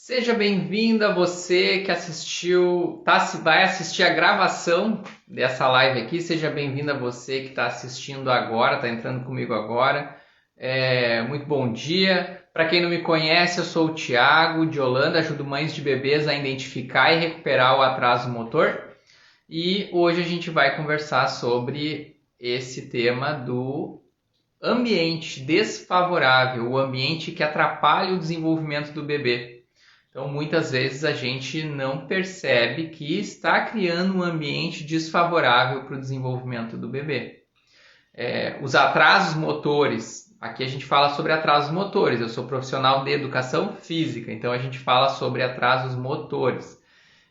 Seja bem-vindo a você que assistiu, vai assistir a gravação dessa live aqui. Seja bem-vindo a você que está assistindo agora, está entrando comigo agora. Muito bom dia. Para quem não me conhece, eu sou o Thiago de Holanda, ajudo mães de bebês a identificar e recuperar o atraso motor. E hoje a gente vai conversar sobre esse tema do ambiente desfavorável, o ambiente que atrapalha o desenvolvimento do bebê. Então, muitas vezes a gente não percebe que está criando um ambiente desfavorável para o desenvolvimento do bebê. Os atrasos motores, aqui a gente fala sobre atrasos motores, eu sou profissional de educação física, então a gente fala sobre atrasos motores.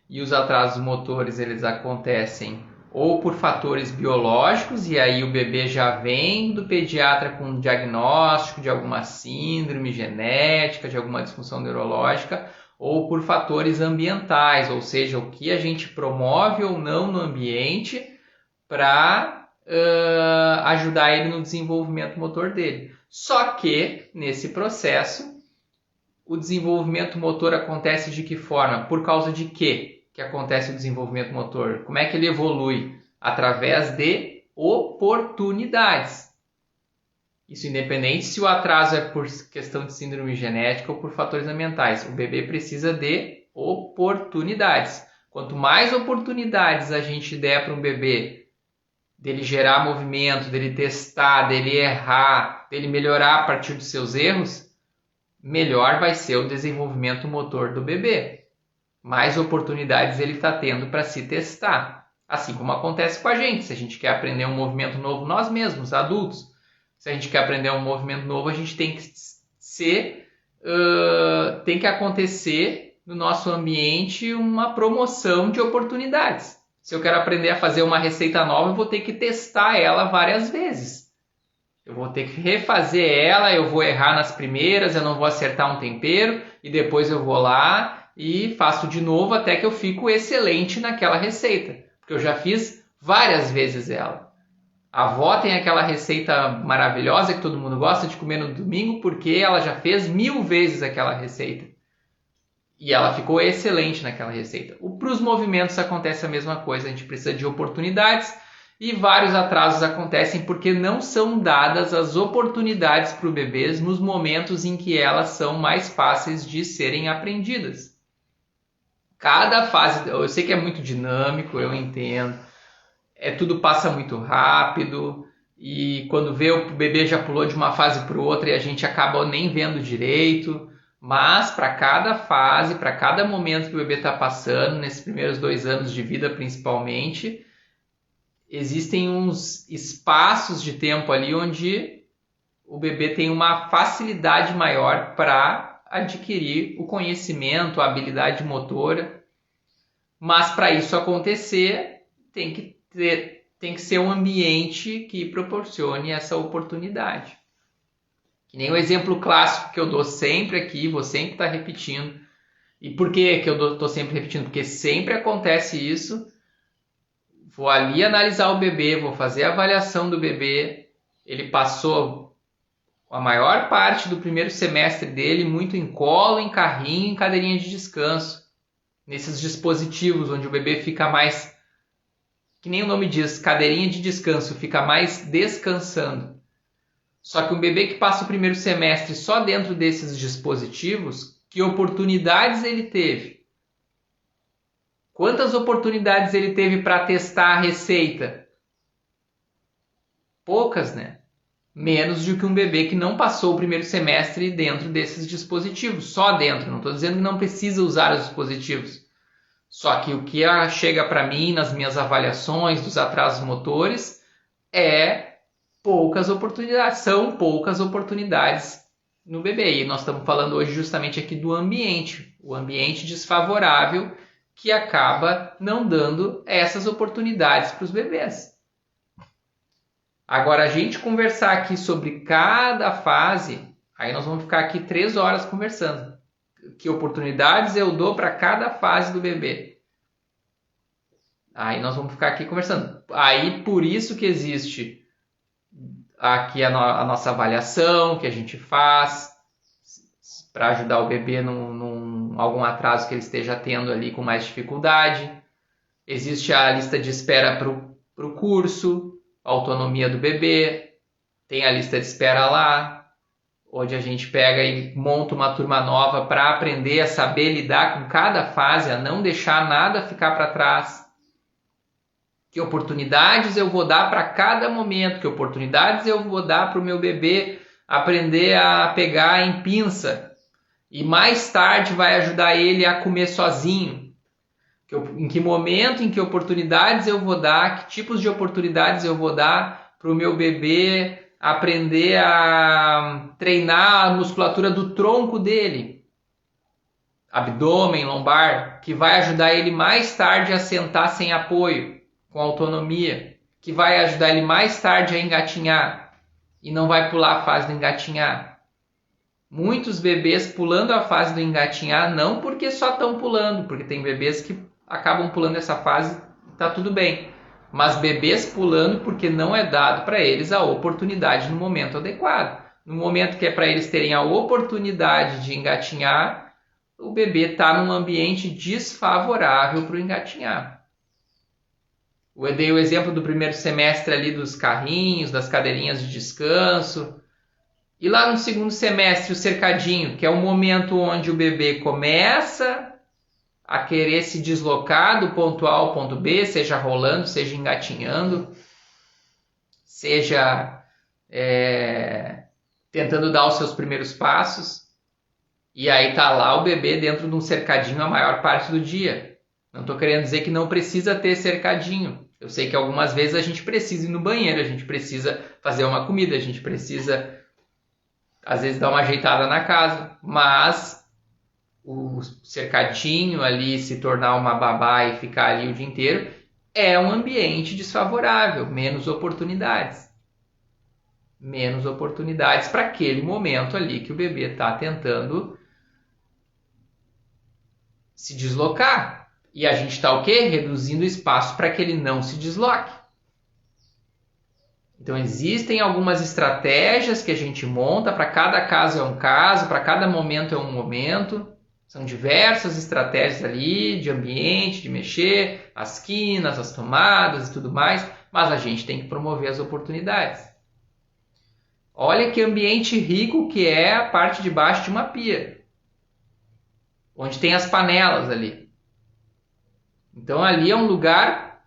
E os atrasos motores, eles acontecem ou por fatores biológicos, e aí o bebê já vem do pediatra com um diagnóstico de alguma síndrome genética, de alguma disfunção neurológica, ou por fatores ambientais, ou seja, o que a gente promove ou não no ambiente para ajudar ele no desenvolvimento motor dele. Só que, nesse processo, o desenvolvimento motor acontece de que forma? Por causa de quê que acontece o desenvolvimento motor? Como é que ele evolui? Através de oportunidades. Isso independente se o atraso é por questão de síndrome genética ou por fatores ambientais. O bebê precisa de oportunidades. Quanto mais oportunidades a gente der para um bebê, dele gerar movimento, dele testar, dele errar, dele melhorar a partir dos seus erros, melhor vai ser o desenvolvimento motor do bebê. Mais oportunidades ele está tendo para se testar. Assim como acontece com a gente. Se a gente quer aprender um movimento novo, nós mesmos, adultos, se a gente quer aprender um movimento novo, a gente tem que acontecer no nosso ambiente uma promoção de oportunidades. Se eu quero aprender a fazer uma receita nova, eu vou ter que testar ela várias vezes. Eu vou ter que refazer ela, eu vou errar nas primeiras, eu não vou acertar um tempero, e depois eu vou lá e faço de novo até que eu fico excelente naquela receita. Porque eu já fiz várias vezes ela. A avó tem aquela receita maravilhosa que todo mundo gosta de comer no domingo porque ela já fez 1000 vezes aquela receita. E ela ficou excelente naquela receita. Para os movimentos acontece a mesma coisa, a gente precisa de oportunidades e vários atrasos acontecem porque não são dadas as oportunidades para o bebê nos momentos em que elas são mais fáceis de serem aprendidas. Cada fase, eu sei que é muito dinâmico, eu entendo. Tudo passa muito rápido e quando vê o bebê já pulou de uma fase para outra e a gente acaba nem vendo direito, mas para cada fase, para cada momento que o bebê está passando, nesses primeiros 2 anos de vida principalmente, existem uns espaços de tempo ali onde o bebê tem uma facilidade maior para adquirir o conhecimento, a habilidade motora, mas para isso acontecer tem que ser um ambiente que proporcione essa oportunidade. Que nem o exemplo clássico que eu dou sempre aqui, vou sempre estar repetindo. E por que eu estou sempre repetindo? Porque sempre acontece isso. Vou ali analisar o bebê, vou fazer a avaliação do bebê. Ele passou a maior parte do primeiro semestre dele muito em colo, em carrinho, em cadeirinha de descanso. Nesses dispositivos onde o bebê fica mais, que nem o nome diz, cadeirinha de descanso, fica mais descansando. Só que um bebê que passa o primeiro semestre só dentro desses dispositivos, que oportunidades ele teve? Quantas oportunidades ele teve para testar a receita? Poucas, né? Menos do que um bebê que não passou o primeiro semestre dentro desses dispositivos, só dentro. Não estou dizendo que não precisa usar os dispositivos. Só que o que chega para mim nas minhas avaliações dos atrasos motores é poucas oportunidades. São poucas oportunidades no bebê. E nós estamos falando hoje justamente aqui do ambiente. O ambiente desfavorável que acaba não dando essas oportunidades para os bebês. Agora, a gente conversar aqui sobre cada fase, aí nós vamos ficar aqui 3 horas conversando. Que oportunidades eu dou para cada fase do bebê. Aí nós vamos ficar aqui conversando. Aí por isso que existe aqui a nossa avaliação que a gente faz. para ajudar o bebê algum atraso que ele esteja tendo ali com mais dificuldade. Existe a lista de espera para o curso, autonomia do bebê, tem a lista de espera lá, onde a gente pega e monta uma turma nova para aprender a saber lidar com cada fase, a não deixar nada ficar para trás. Que oportunidades eu vou dar para cada momento, que oportunidades eu vou dar para o meu bebê aprender a pegar em pinça e mais tarde vai ajudar ele a comer sozinho. Em que momento, em que oportunidades eu vou dar, que tipos de oportunidades eu vou dar para o meu bebê aprender a treinar a musculatura do tronco dele, abdômen, lombar, que vai ajudar ele mais tarde a sentar sem apoio, com autonomia, que vai ajudar ele mais tarde a engatinhar e não vai pular a fase do engatinhar. Muitos bebês pulando a fase do engatinhar, não porque só estão pulando, porque tem bebês que acabam pulando essa fase, tá tudo bem. Mas bebês pulando porque não é dado para eles a oportunidade no momento adequado. No momento que é para eles terem a oportunidade de engatinhar, o bebê está num ambiente desfavorável para o engatinhar. Eu dei o exemplo do primeiro semestre ali dos carrinhos, das cadeirinhas de descanso. E lá no segundo semestre, o cercadinho, que é o momento onde o bebê começa a querer se deslocar do ponto A ao ponto B, seja rolando, seja engatinhando, seja tentando dar os seus primeiros passos. E aí tá lá o bebê dentro de um cercadinho a maior parte do dia. Não estou querendo dizer que não precisa ter cercadinho. Eu sei que algumas vezes a gente precisa ir no banheiro, a gente precisa fazer uma comida, a gente precisa, às vezes, dar uma ajeitada na casa, mas o cercadinho ali, se tornar uma babá e ficar ali o dia inteiro, é um ambiente desfavorável, menos oportunidades. Menos oportunidades para aquele momento ali que o bebê está tentando se deslocar. E a gente está o quê? Reduzindo o espaço para que ele não se desloque. Então existem algumas estratégias que a gente monta, para cada caso é um caso, para cada momento é um momento. São diversas estratégias ali de ambiente, de mexer, as quinas, as tomadas e tudo mais, mas a gente tem que promover as oportunidades. Olha que ambiente rico que é a parte de baixo de uma pia, onde tem as panelas ali. Então ali é um lugar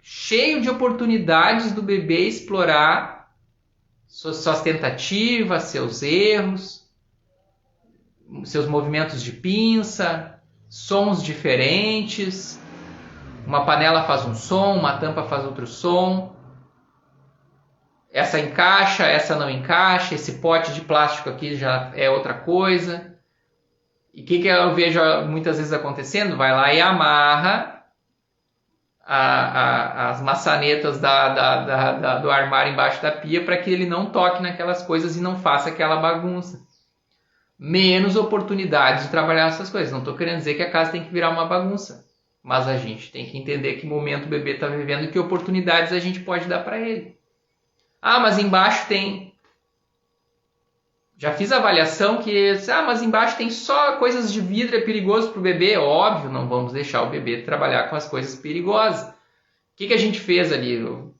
cheio de oportunidades do bebê explorar suas tentativas, seus erros, seus movimentos de pinça, sons diferentes. Uma panela faz um som, uma tampa faz outro som. Essa encaixa, essa não encaixa. Esse pote de plástico aqui já é outra coisa. E o que eu vejo muitas vezes acontecendo? Vai lá e amarra as maçanetas do armário embaixo da pia para que ele não toque naquelas coisas e não faça aquela bagunça. Menos oportunidades de trabalhar essas coisas. Não estou querendo dizer que a casa tem que virar uma bagunça, mas a gente tem que entender que momento o bebê está vivendo e que oportunidades a gente pode dar para ele. Ah, mas embaixo tem... Já fiz a avaliação que... mas embaixo tem só coisas de vidro, é perigoso para o bebê. Óbvio, não vamos deixar o bebê trabalhar com as coisas perigosas. O que a gente fez ali? Eu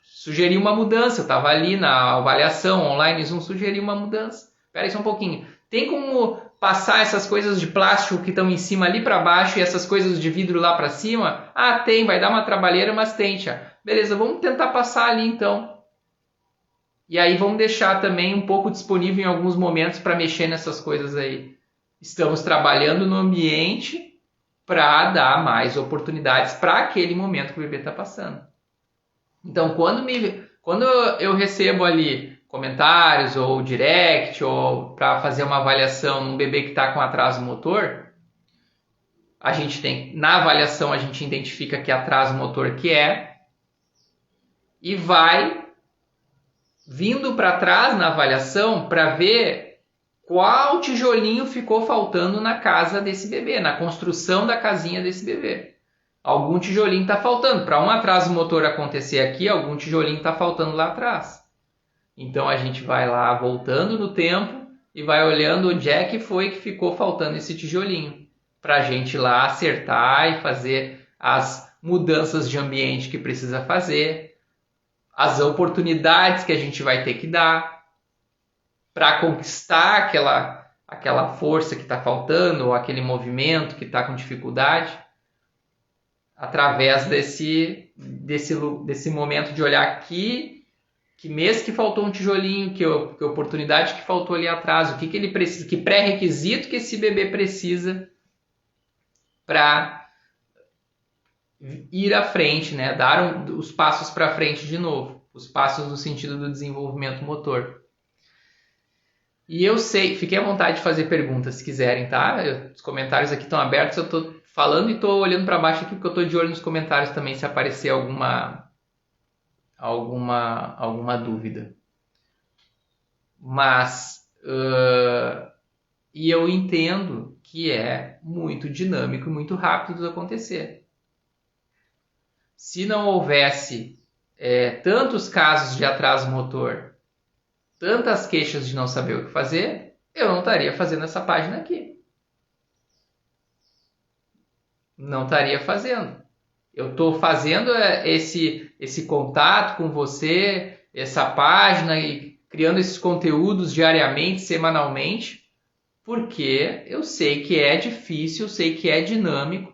sugeri uma mudança. Eu estava ali na avaliação online, Zoom, sugeri uma mudança. Espera aí só um pouquinho. Tem como passar essas coisas de plástico que estão em cima ali para baixo e essas coisas de vidro lá para cima? Ah, tem, vai dar uma trabalheira, mas tem, tia. Beleza, vamos tentar passar ali então. E aí vamos deixar também um pouco disponível em alguns momentos para mexer nessas coisas aí. Estamos trabalhando no ambiente para dar mais oportunidades para aquele momento que o bebê está passando. Então, quando eu recebo ali comentários ou direct ou para fazer uma avaliação num bebê que está com atraso motor, na avaliação a gente identifica que atraso motor que é e vai vindo para trás na avaliação para ver qual tijolinho ficou faltando na casa desse bebê, na construção da casinha desse bebê. Algum tijolinho está faltando. Para um atraso motor acontecer aqui, algum tijolinho está faltando lá atrás. Então a gente vai lá voltando no tempo e vai olhando onde é que foi que ficou faltando esse tijolinho, para a gente ir lá acertar e fazer as mudanças de ambiente que precisa fazer, as oportunidades que a gente vai ter que dar para conquistar aquela força que está faltando, ou aquele movimento que está com dificuldade, através desse momento de olhar aqui, que mês que faltou um tijolinho, que oportunidade que faltou ali atrás, o que ele precisa, que pré-requisito que esse bebê precisa para ir à frente, né? Dar os passos para frente de novo, os passos no sentido do desenvolvimento motor. E eu sei, fiquem à vontade de fazer perguntas se quiserem, tá? Os comentários aqui estão abertos, eu estou falando e estou olhando para baixo aqui porque eu estou de olho nos comentários também se aparecer alguma dúvida. Mas, e eu entendo que é muito dinâmico e muito rápido de acontecer. Se não houvesse tantos casos de atraso motor, tantas queixas de não saber o que fazer, eu não estaria fazendo essa página aqui. Não estaria fazendo. Eu estou fazendo esse contato com você, essa página, e criando esses conteúdos diariamente, semanalmente, porque eu sei que é difícil, eu sei que é dinâmico,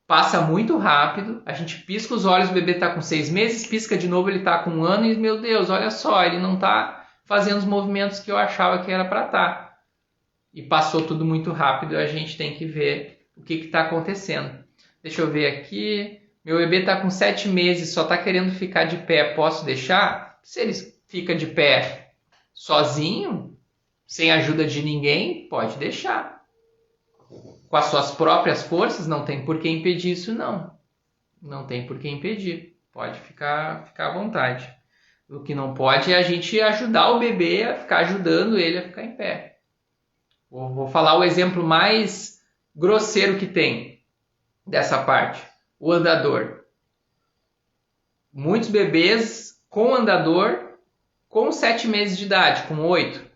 passa muito rápido, a gente pisca os olhos, o bebê está com 6 meses, pisca de novo, ele está com 1 ano e, meu Deus, olha só, ele não está fazendo os movimentos que eu achava que era para estar. E passou tudo muito rápido, a gente tem que ver o que está acontecendo. Deixa eu ver aqui, meu bebê está com 7 meses, só está querendo ficar de pé, posso deixar? Se ele fica de pé sozinho, sem ajuda de ninguém, pode deixar. Com as suas próprias forças, não tem por que impedir isso, não. Não tem por que impedir. Pode ficar à vontade. O que não pode é a gente ajudar o bebê a ficar ajudando ele a ficar em pé. Vou falar o exemplo mais grosseiro que tem dessa parte. O andador. Muitos bebês com andador com 7 meses de idade, com 8.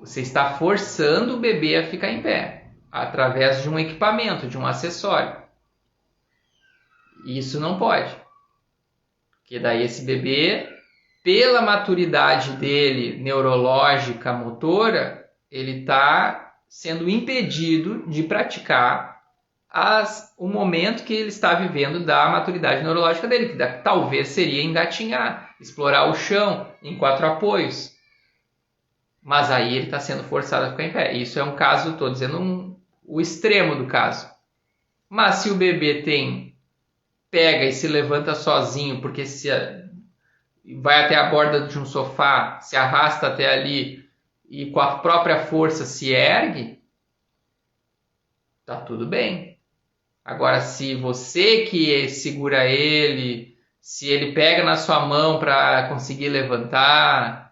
Você está forçando o bebê a ficar em pé, através de um equipamento, de um acessório. Isso não pode. Porque daí esse bebê, pela maturidade dele, neurológica, motora, ele está sendo impedido de praticar o momento que ele está vivendo da maturidade neurológica dele, que talvez seria engatinhar, explorar o chão em 4 apoios. Mas aí ele está sendo forçado a ficar em pé. Isso é um caso, estou dizendo o extremo do caso. Mas se o bebê pega e se levanta sozinho, porque vai até a borda de um sofá, se arrasta até ali e com a própria força se ergue, tá tudo bem. Agora, se você que segura ele, se ele pega na sua mão para conseguir levantar,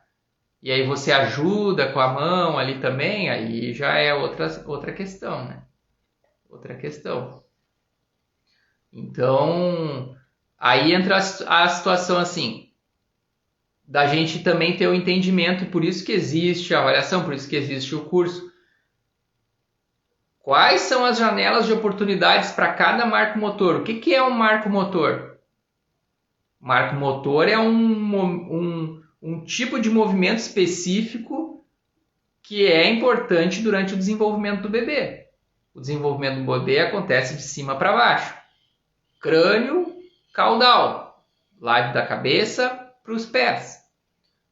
e aí você ajuda com a mão ali também, aí já é outra questão, né? Outra questão. Então, aí entra a situação assim, da gente também ter o entendimento, e por isso que existe a avaliação, por isso que existe o curso. Quais são as janelas de oportunidades para cada marco motor? O que é um marco motor? Marco motor é um tipo de movimento específico que é importante durante o desenvolvimento do bebê. O desenvolvimento do bebê acontece de cima para baixo. Crânio, caudal, lado da cabeça para os pés.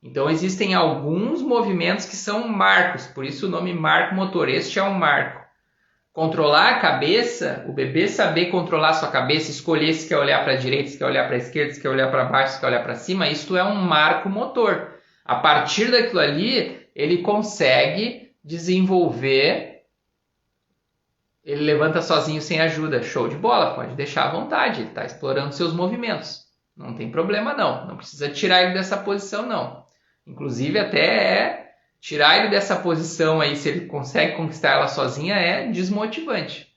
Então existem alguns movimentos que são marcos, por isso o nome marco motor. Este é um marco. Controlar a cabeça, o bebê saber controlar a sua cabeça, escolher se quer olhar para a direita, se quer olhar para a esquerda, se quer olhar para baixo, se quer olhar para cima, isto é um marco motor. A partir daquilo ali, ele consegue desenvolver, ele levanta sozinho sem ajuda, show de bola, pode deixar à vontade, ele está explorando seus movimentos, não tem problema não precisa tirar ele dessa posição não. Inclusive até tirar ele dessa posição aí, se ele consegue conquistar ela sozinha, é desmotivante.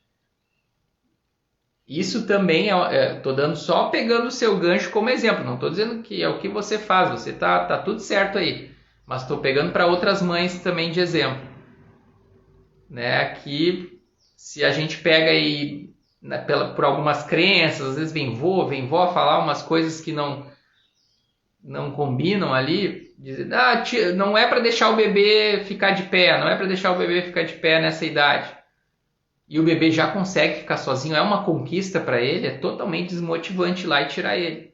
Isso também, estou dando só pegando o seu gancho como exemplo, não estou dizendo que é o que você faz, você tá tudo certo aí. Mas estou pegando para outras mães também de exemplo, né? Que se a gente pega aí, né, por algumas crenças, às vezes vem vó falar umas coisas que não combinam ali, dizer, não é para deixar o bebê ficar de pé, não é para deixar o bebê ficar de pé nessa idade. E o bebê já consegue ficar sozinho, é uma conquista para ele, é totalmente desmotivante ir lá e tirar ele.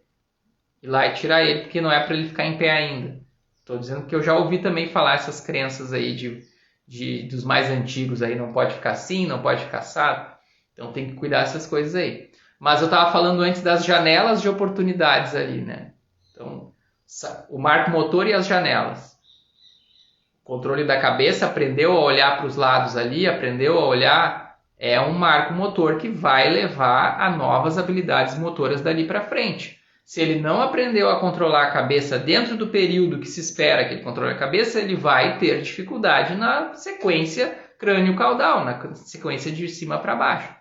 Ir lá e tirar ele, porque não é para ele ficar em pé ainda. Estou dizendo que eu já ouvi também falar essas crenças aí dos mais antigos aí, não pode ficar assim, não pode ficar assado. Então tem que cuidar dessas coisas aí. Mas eu estava falando antes das janelas de oportunidades ali, né? Então, o marco motor e as janelas. O controle da cabeça, aprendeu a olhar para os lados ali, aprendeu a olhar, é um marco motor que vai levar a novas habilidades motoras dali para frente. Se ele não aprendeu a controlar a cabeça dentro do período que se espera que ele controle a cabeça, ele vai ter dificuldade na sequência crânio-caudal, na sequência de cima para baixo.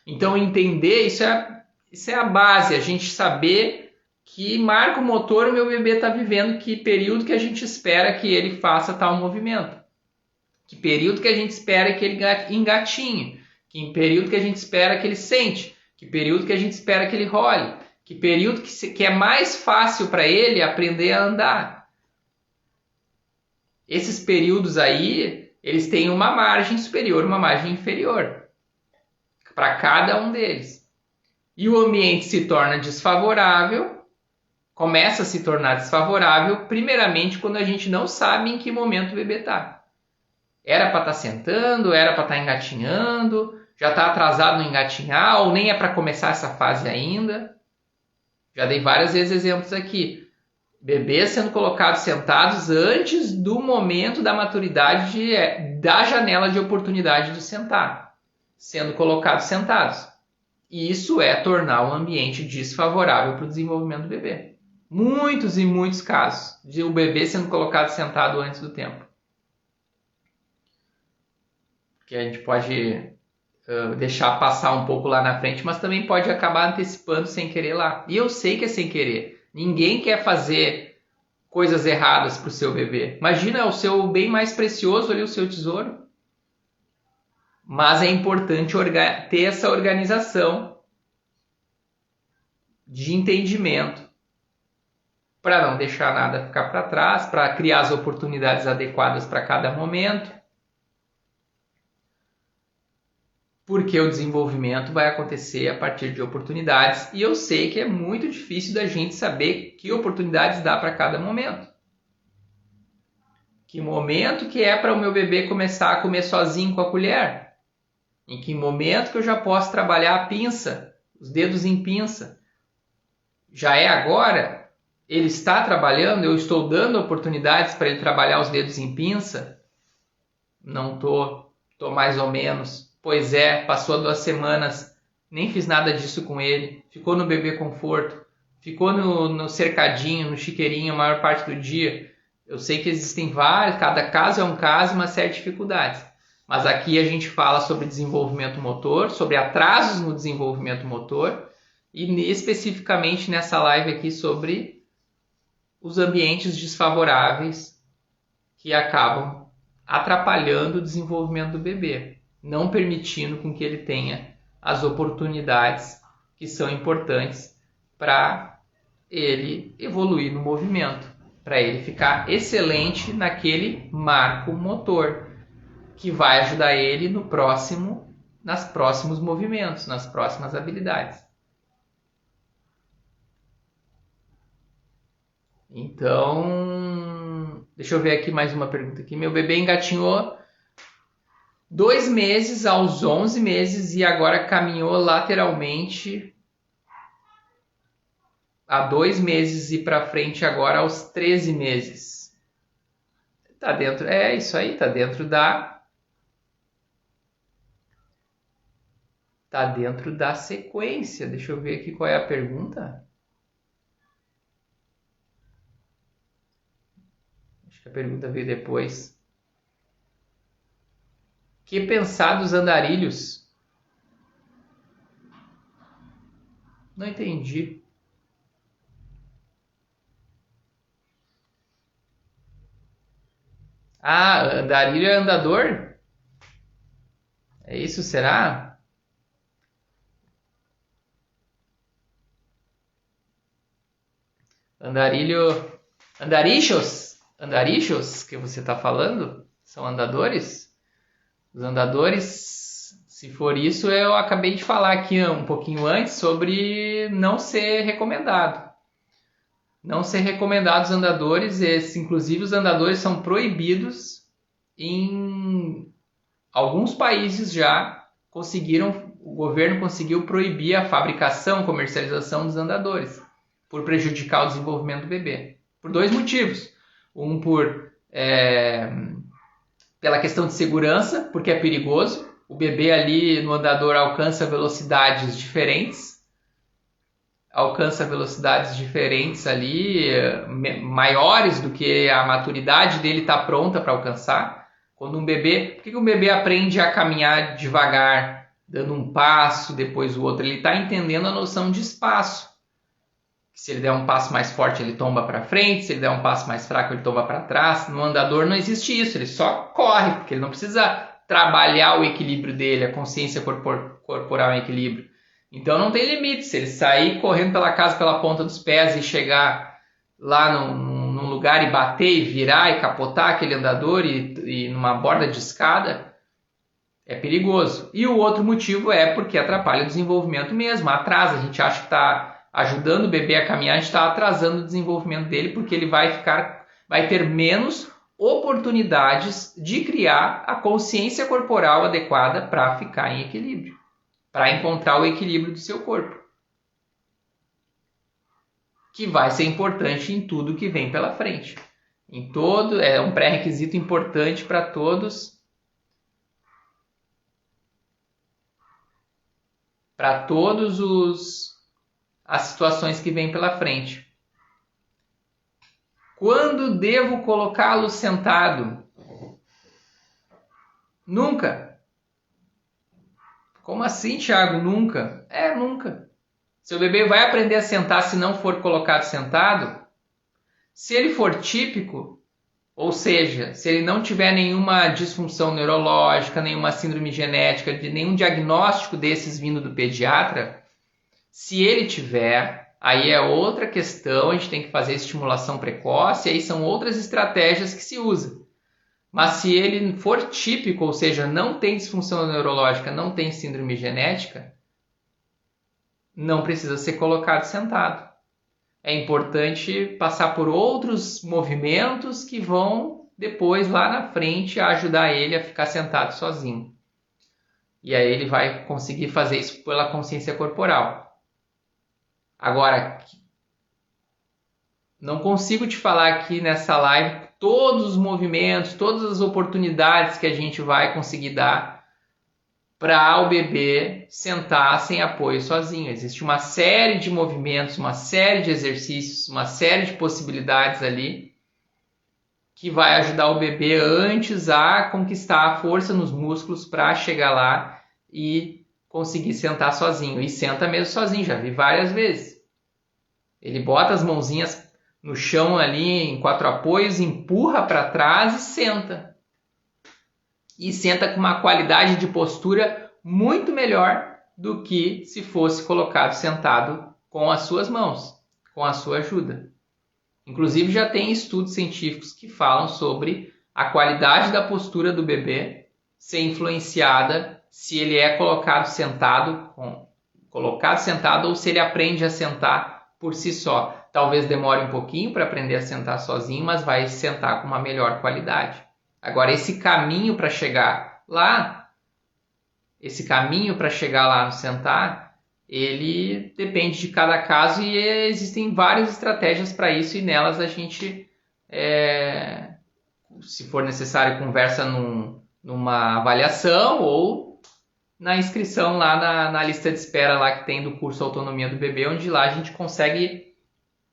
Então, entender, isso é a base, a gente saber que marco motor o meu bebê está vivendo, que período que a gente espera que ele faça tal movimento, que período que a gente espera que ele engatinhe, que período que a gente espera que ele sente, que período que a gente espera que ele role, que período que é mais fácil para ele aprender a andar. Esses períodos aí, eles têm uma margem superior, uma margem inferior, para cada um deles. E o ambiente se torna desfavorável, começa a se tornar desfavorável, primeiramente quando a gente não sabe em que momento o bebê está. Era para estar sentando, era para estar engatinhando, já está atrasado no engatinhar, ou nem é para começar essa fase ainda. Já dei várias vezes exemplos aqui. Bebês sendo colocados sentados antes do momento da maturidade da janela de oportunidade de sentar. Sendo colocados sentados. E isso é tornar o ambiente desfavorável para o desenvolvimento do bebê. Muitos e muitos casos de o bebê sendo colocado sentado antes do tempo. Que a gente pode deixar passar um pouco lá na frente, mas também pode acabar antecipando sem querer lá. E eu sei que é sem querer. Ninguém quer fazer coisas erradas para o seu bebê. Imagina o seu bem mais precioso ali, o seu tesouro. Mas é importante ter essa organização de entendimento para não deixar nada ficar para trás, para criar as oportunidades adequadas para cada momento. Porque o desenvolvimento vai acontecer a partir de oportunidades. E eu sei que é muito difícil da gente saber que oportunidades dá para cada momento. Que momento que é para o meu bebê começar a comer sozinho com a colher? Em que momento que eu já posso trabalhar a pinça, os dedos em pinça? Já é agora? Ele está trabalhando? Eu estou dando oportunidades para ele trabalhar os dedos em pinça? Não estou mais ou menos. Pois é, passou 2 semanas, nem fiz nada disso com ele, ficou no bebê conforto, ficou no cercadinho, no chiqueirinho a maior parte do dia. Eu sei que existem vários, cada caso é um caso, uma série de dificuldades. Mas aqui a gente fala sobre desenvolvimento motor, sobre atrasos no desenvolvimento motor e especificamente nessa live aqui sobre os ambientes desfavoráveis que acabam atrapalhando o desenvolvimento do bebê, não permitindo com que ele tenha as oportunidades que são importantes para ele evoluir no movimento, para ele ficar excelente naquele marco motor, que vai ajudar ele nos próximos movimentos, nas próximas habilidades. Então, deixa eu ver aqui mais uma pergunta aqui. Meu bebê engatinhou 2 meses aos 11 meses e agora caminhou lateralmente há 2 meses e para frente agora aos 13 meses. Tá dentro, isso aí, tá dentro da sequência. Deixa eu ver aqui qual é a pergunta. Acho que a pergunta veio depois. Que pensar dos andarilhos? Não entendi. Ah, andarilho é andador? É isso, será? Andarilho. Andarichos? Andarichos que você está falando? São andadores? Os andadores, se for isso, eu acabei de falar aqui um pouquinho antes sobre não ser recomendado. Não ser recomendado os andadores, inclusive os andadores são proibidos em alguns países já conseguiram, o governo conseguiu proibir a fabricação, comercialização dos andadores, por prejudicar o desenvolvimento do bebê. Por dois motivos. Um pela questão de segurança, porque é perigoso. O bebê ali no andador alcança velocidades diferentes. Ali, maiores do que a maturidade dele está pronta para alcançar. Quando um bebê, por que um bebê aprende a caminhar devagar, dando um passo, depois o outro? Ele está entendendo a noção de espaço. Se ele der um passo mais forte, ele tomba para frente. Se ele der um passo mais fraco, ele tomba para trás. No andador não existe isso. Ele só corre, porque ele não precisa trabalhar o equilíbrio dele, a consciência corporal em equilíbrio. Então não tem limite. Se ele sair correndo pela casa pela ponta dos pés e chegar lá num lugar e bater e virar e capotar aquele andador e numa borda de escada, é perigoso. E o outro motivo é porque atrapalha o desenvolvimento mesmo, atrasa. A gente acha que está ajudando o bebê a caminhar, a gente está atrasando o desenvolvimento dele, porque ele vai ter menos oportunidades de criar a consciência corporal adequada para ficar em equilíbrio, para encontrar o equilíbrio do seu corpo, que vai ser importante em tudo que vem pela frente. É um pré-requisito importante para todos as situações que vêm pela frente. Quando devo colocá-lo sentado? Nunca. Como assim, Thiago? Nunca? Nunca. Seu bebê vai aprender a sentar se não for colocado sentado? Se ele for típico, ou seja, se ele não tiver nenhuma disfunção neurológica, nenhuma síndrome genética, nenhum diagnóstico desses vindo do pediatra, se ele tiver, aí é outra questão, a gente tem que fazer estimulação precoce, aí são outras estratégias que se usam. Mas se ele for típico, ou seja, não tem disfunção neurológica, não tem síndrome genética, não precisa ser colocado sentado. É importante passar por outros movimentos que vão depois, lá na frente, ajudar ele a ficar sentado sozinho. E aí ele vai conseguir fazer isso pela consciência corporal. Agora, não consigo te falar aqui nessa live todos os movimentos, todas as oportunidades que a gente vai conseguir dar para o bebê sentar sem apoio sozinho. Existe uma série de movimentos, uma série de exercícios, uma série de possibilidades ali que vai ajudar o bebê antes a conquistar a força nos músculos para chegar lá e conseguir sentar sozinho. E senta mesmo sozinho, já vi várias vezes. Ele bota as mãozinhas no chão ali em 4 apoios, empurra para trás e senta. E senta com uma qualidade de postura muito melhor do que se fosse colocado sentado com as suas mãos, com a sua ajuda. Inclusive já tem estudos científicos que falam sobre a qualidade da postura do bebê ser influenciada se ele é colocado sentado ou se ele aprende a sentar por si só. Talvez demore um pouquinho para aprender a sentar sozinho, mas vai sentar com uma melhor qualidade. Agora, esse caminho para chegar lá no sentar, ele depende de cada caso e existem várias estratégias para isso e nelas a gente, se for necessário, conversa numa avaliação ou na inscrição lá na lista de espera lá que tem do curso Autonomia do Bebê, onde lá a gente consegue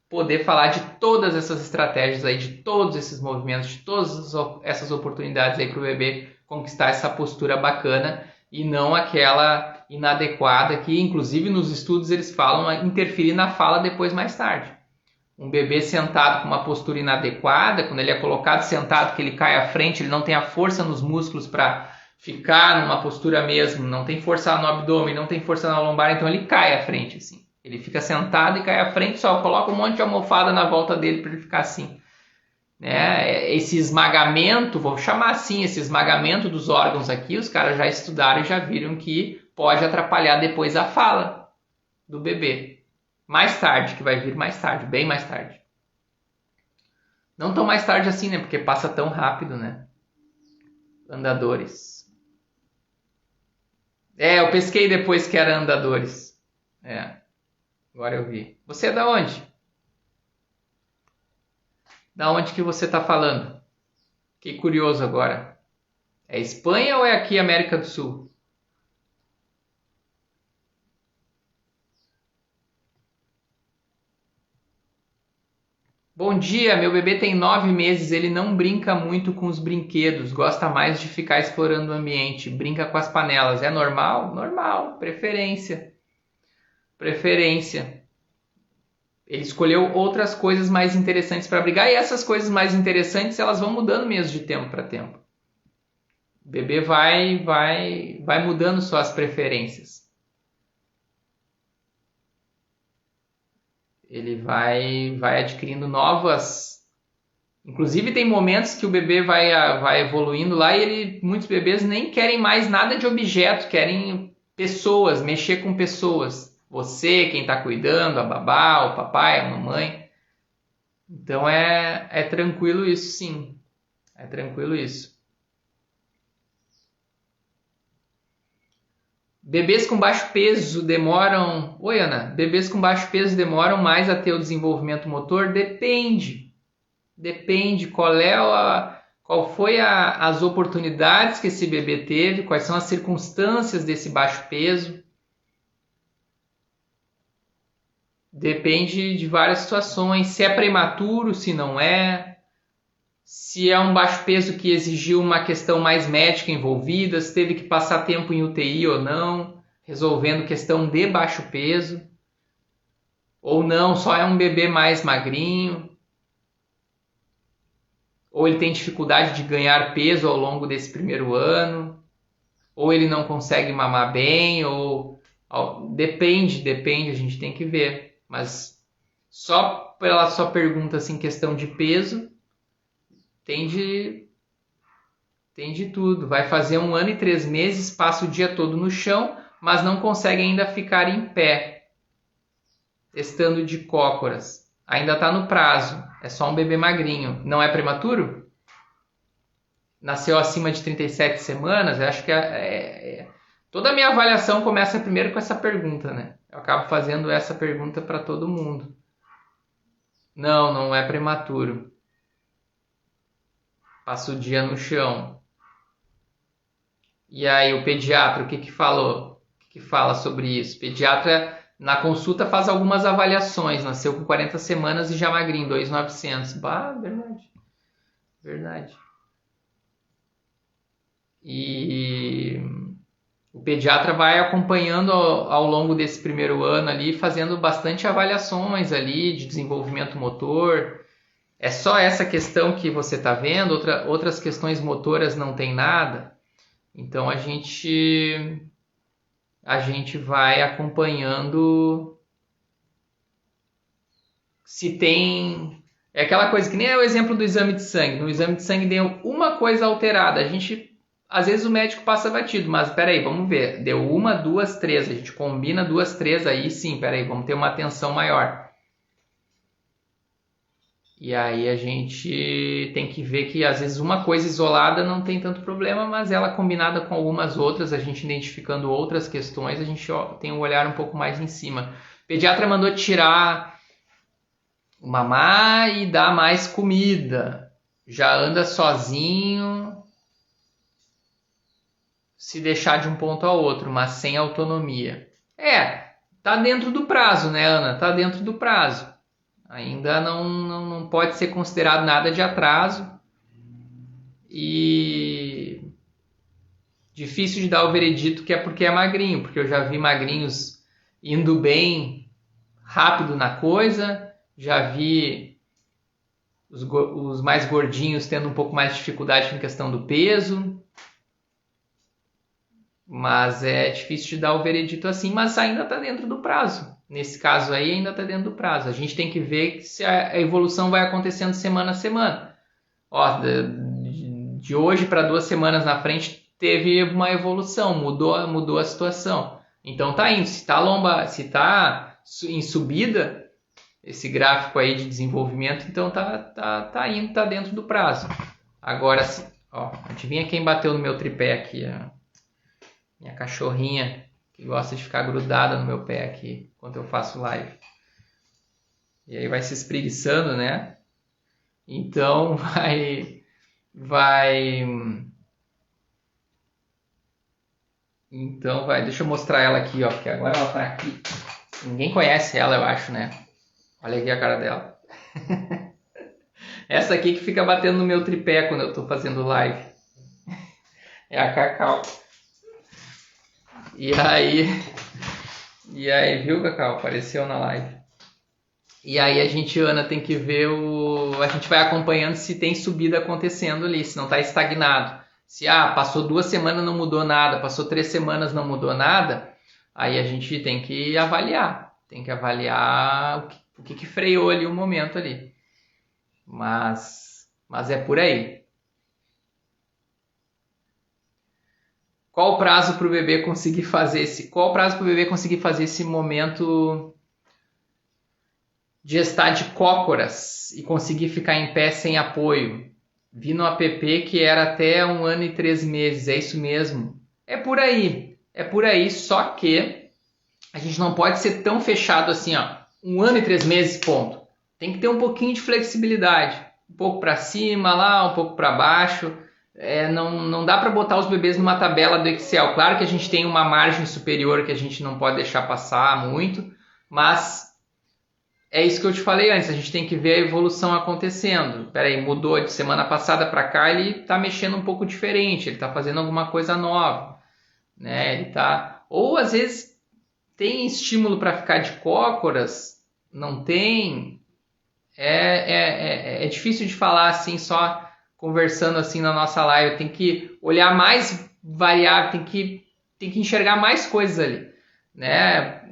poder falar de todas essas estratégias aí, de todos esses movimentos, de todas essas oportunidades aí para o bebê conquistar essa postura bacana e não aquela inadequada que, inclusive, nos estudos eles falam interferir na fala depois mais tarde. Um bebê sentado com uma postura inadequada, quando ele é colocado sentado, que ele cai à frente, ele não tem a força nos músculos para ficar numa postura mesmo, não tem força no abdômen, não tem força na lombar, então ele cai à frente, assim. Ele fica sentado e cai à frente, só coloca um monte de almofada na volta dele para ele ficar assim. Né? Esse esmagamento, vou chamar assim, esse esmagamento dos órgãos aqui, os caras já estudaram e já viram que pode atrapalhar depois a fala do bebê. Mais tarde, que vai vir mais tarde, bem mais tarde. Não tão mais tarde assim, né? Porque passa tão rápido, né? Andadores. Eu pesquei depois que era andadores. Agora eu vi. Você é da onde? Da onde que você está falando? Fiquei curioso agora. É Espanha ou é aqui América do Sul? Bom dia, meu bebê tem 9 meses, ele não brinca muito com os brinquedos, gosta mais de ficar explorando o ambiente, brinca com as panelas. É normal? Normal, preferência. Ele escolheu outras coisas mais interessantes para brigar e essas coisas mais interessantes elas vão mudando mesmo de tempo para tempo. O bebê vai mudando suas preferências. Ele vai adquirindo novas. Inclusive tem momentos que o bebê vai evoluindo lá e muitos bebês nem querem mais nada de objeto, querem pessoas, mexer com pessoas. Você, quem está cuidando, a babá, o papai, a mamãe. Então é tranquilo isso, sim. É tranquilo isso. Bebês com baixo peso demoram... Oi, Ana. Bebês com baixo peso demoram mais a ter o desenvolvimento motor? Depende. Depende qual foi as oportunidades que esse bebê teve, quais são as circunstâncias desse baixo peso. Depende de várias situações. Se é prematuro, se não é. Se é um baixo peso que exigiu uma questão mais médica envolvida, se teve que passar tempo em UTI ou não, resolvendo questão de baixo peso. Ou não, só é um bebê mais magrinho. Ou ele tem dificuldade de ganhar peso ao longo desse primeiro ano. Ou ele não consegue mamar bem, ou... Depende, a gente tem que ver. Mas só pela sua pergunta assim, questão de peso... Tem de tudo. Vai fazer 1 ano e 3 meses, passa o dia todo no chão, mas não consegue ainda ficar em pé, estando de cócoras. Ainda está no prazo. É só um bebê magrinho. Não é prematuro? Nasceu acima de 37 semanas? Eu acho que toda a minha avaliação começa primeiro com essa pergunta, né? Eu acabo fazendo essa pergunta para todo mundo. Não é prematuro. Passa o dia no chão. E aí o pediatra, o que falou? O que fala sobre isso? O pediatra na consulta faz algumas avaliações. Nasceu com 40 semanas e já magrinho, 2.900. Bah, verdade. E o pediatra vai acompanhando ao longo desse primeiro ano ali, fazendo bastante avaliações ali de desenvolvimento motor. É só essa questão que você está vendo, outras questões motoras não tem nada. Então a gente vai acompanhando se tem... É aquela coisa que nem é o exemplo do exame de sangue. No exame de sangue deu uma coisa alterada. Às vezes o médico passa batido, mas peraí, vamos ver. Deu 1, 2, 3. A gente combina 2, 3 aí sim, peraí, vamos ter uma atenção maior. E aí a gente tem que ver que às vezes uma coisa isolada não tem tanto problema, mas ela combinada com algumas outras, a gente identificando outras questões, a gente tem um olhar um pouco mais em cima. O pediatra mandou tirar o mamar e dar mais comida. Já anda sozinho, se deixar de um ponto a outro, mas sem autonomia. Tá dentro do prazo, né, Ana? Tá dentro do prazo. Ainda não pode ser considerado nada de atraso e difícil de dar o veredito que é porque é magrinho, porque eu já vi magrinhos indo bem rápido na coisa Já vi os mais gordinhos tendo um pouco mais de dificuldade em questão do peso. Mas é difícil de dar o veredito assim, mas ainda está dentro do prazo. Nesse caso aí ainda está dentro do prazo. A gente tem que ver se a evolução vai acontecendo semana a semana. Ó, de hoje para 2 semanas na frente teve uma evolução, mudou a situação. Então tá indo. Se tá em subida, esse gráfico aí de desenvolvimento, então tá indo, tá dentro do prazo. Agora, ó, adivinha quem bateu no meu tripé aqui? Ó. Minha cachorrinha, que gosta de ficar grudada no meu pé aqui, quando eu faço live. E aí vai se espreguiçando, né? Então Então deixa eu mostrar ela aqui, ó, porque agora ela tá aqui. Ninguém conhece ela, eu acho, né? Olha aqui a cara dela. Essa aqui que fica batendo no meu tripé quando eu tô fazendo live. É a Cacau. E aí, viu, Cacau? Apareceu na live. E aí Ana, tem que ver a gente vai acompanhando se tem subida acontecendo ali, se não está estagnado. Se passou 2 semanas não mudou nada, passou 3 semanas não mudou nada, aí a gente tem que avaliar. Tem que avaliar o que freou ali o momento ali. Mas é por aí. Qual o prazo para o bebê conseguir fazer esse momento de estar de cócoras e conseguir ficar em pé sem apoio? Vi no app que era até 1 ano e 3 meses, é isso mesmo? É por aí, só que a gente não pode ser tão fechado assim, ó, 1 ano e 3 meses, ponto. Tem que ter um pouquinho de flexibilidade, um pouco para cima lá, um pouco para baixo. Não dá para botar os bebês numa tabela do Excel. Claro que a gente tem uma margem superior que a gente não pode deixar passar muito, mas é isso que eu te falei antes, a gente tem que ver a evolução acontecendo. Peraí, mudou de semana passada para cá, ele está mexendo um pouco diferente, ele está fazendo alguma coisa nova, né? Ele tá, ou às vezes tem estímulo para ficar de cócoras, não tem. É difícil de falar assim só conversando assim na nossa live, tem que olhar mais variável, tem que enxergar mais coisas ali, né?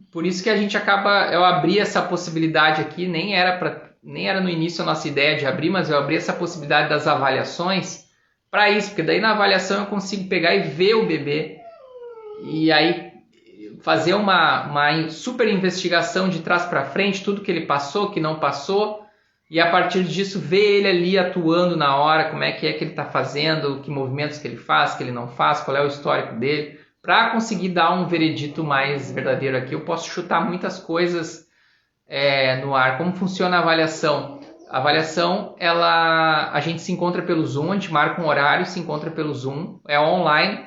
Por isso que a gente eu abri essa possibilidade aqui, nem era no início a nossa ideia de abrir, mas eu abri essa possibilidade das avaliações para isso, porque daí na avaliação eu consigo pegar e ver o bebê e aí fazer uma super investigação de trás para frente, tudo que ele passou, que não passou, e a partir disso ver ele ali atuando na hora, como é que ele está fazendo, que movimentos que ele faz, que ele não faz, qual é o histórico dele, para conseguir dar um veredito mais verdadeiro aqui. Eu posso chutar muitas coisas no ar. Como funciona a avaliação? A avaliação, a gente se encontra pelo Zoom, a gente marca um horário, se encontra pelo Zoom, é online,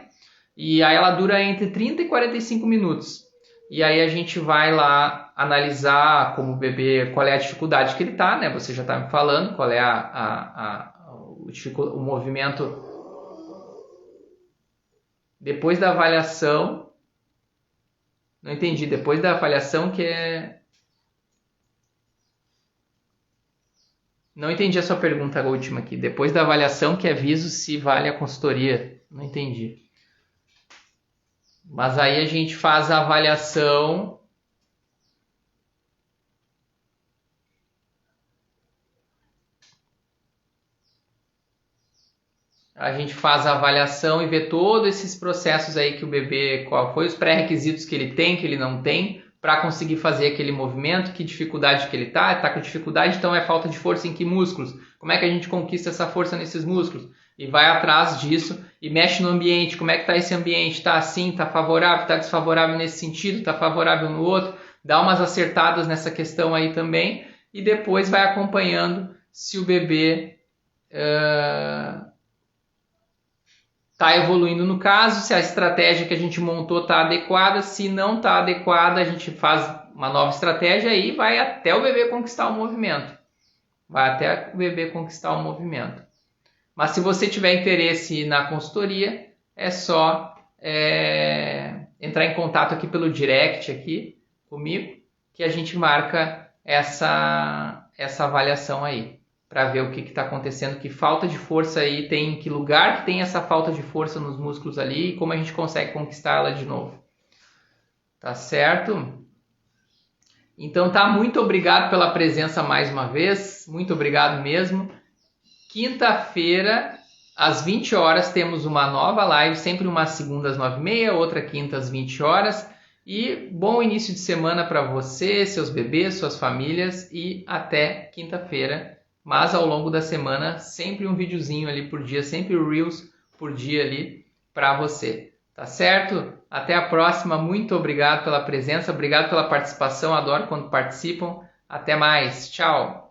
e aí ela dura entre 30 e 45 minutos. E aí a gente vai lá analisar como o bebê, qual é a dificuldade que ele está, né? Você já está me falando qual é o movimento. Depois da avaliação, não entendi, depois da avaliação que é... Não entendi a sua pergunta última aqui. Depois da avaliação que aviso se vale a consultoria. Não entendi. Mas aí a gente faz a avaliação. A gente faz a avaliação e vê todos esses processos aí que o bebê, qual foi os pré-requisitos que ele tem, que ele não tem, para conseguir fazer aquele movimento, que dificuldade que ele está com dificuldade, então é falta de força em que músculos? Como é que a gente conquista essa força nesses músculos? E vai atrás disso e mexe no ambiente, como é que está esse ambiente? Está assim, está favorável, está desfavorável nesse sentido, está favorável no outro? Dá umas acertadas nessa questão aí também e depois vai acompanhando se o bebê está evoluindo no caso, se a estratégia que a gente montou está adequada, se não está adequada, a gente faz uma nova estratégia e vai até o bebê conquistar o movimento. Mas se você tiver interesse na consultoria, é só entrar em contato aqui pelo direct aqui comigo, que a gente marca essa avaliação aí, para ver o que está acontecendo, que falta de força aí tem, que lugar que tem essa falta de força nos músculos ali e como a gente consegue conquistá-la de novo. Tá certo? Então tá, muito obrigado pela presença mais uma vez, muito obrigado mesmo. Quinta-feira, às 20 horas, temos uma nova live, sempre uma segunda às 9h30, outra quinta às 20 horas. E bom início de semana para você, seus bebês, suas famílias e até quinta-feira. Mas ao longo da semana, sempre um videozinho ali por dia, sempre o Reels por dia ali para você. Tá certo? Até a próxima. Muito obrigado pela presença, obrigado pela participação. Adoro quando participam. Até mais. Tchau.